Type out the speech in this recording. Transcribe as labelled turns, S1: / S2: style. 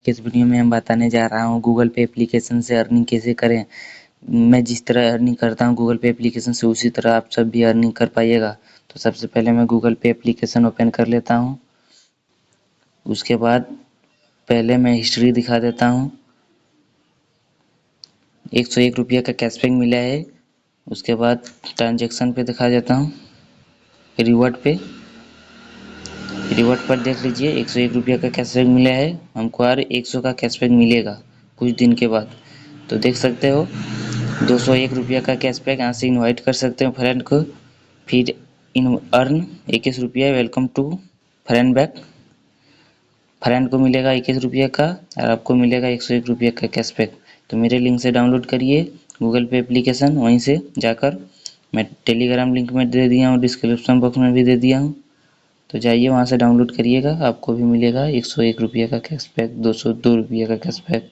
S1: इस वीडियो में हम बताने जा रहा हूँ गूगल पे एप्लीकेशन से अर्निंग कैसे करें। मैं जिस तरह अर्निंग करता हूँ गूगल पे एप्लीकेशन से उसी तरह आप सब भी अर्निंग कर पाइएगा। तो सबसे पहले मैं गूगल पे एप्लीकेशन ओपन कर लेता हूँ। उसके बाद पहले मैं हिस्ट्री दिखा देता हूँ। 101 रुपये का कैशबैक मिला है। उसके बाद ट्रांजैक्शन पे दिखा देता हूँ। रिवॉर्ड पर देख लीजिए 101 रुपये का कैशबैक मिला है। हमको और 100 का कैशबैक मिलेगा कुछ दिन के बाद। तो देख सकते हो 201 रुपये का कैशबैक। यहाँ से इनवाइट कर सकते हो फ्रेंड को, फिर इन अर्न 21 रुपये। Welcome to friend back. Friend को मिलेगा 21 रुपये का और आपको मिलेगा 101 रुपये का कैशबैक। तो मेरे लिंक से डाउनलोड करिए गूगल पे एप्लीकेशन। वहीं से जाकर मैं टेलीग्राम लिंक में दे दिया हूँ, डिस्क्रिप्शन बॉक्स में भी दे दिया हूँ। तो जाइए वहाँ से डाउनलोड करिएगा, आपको भी मिलेगा 101 रुपये का कैशबैक, 202 रुपये का कैशबैक।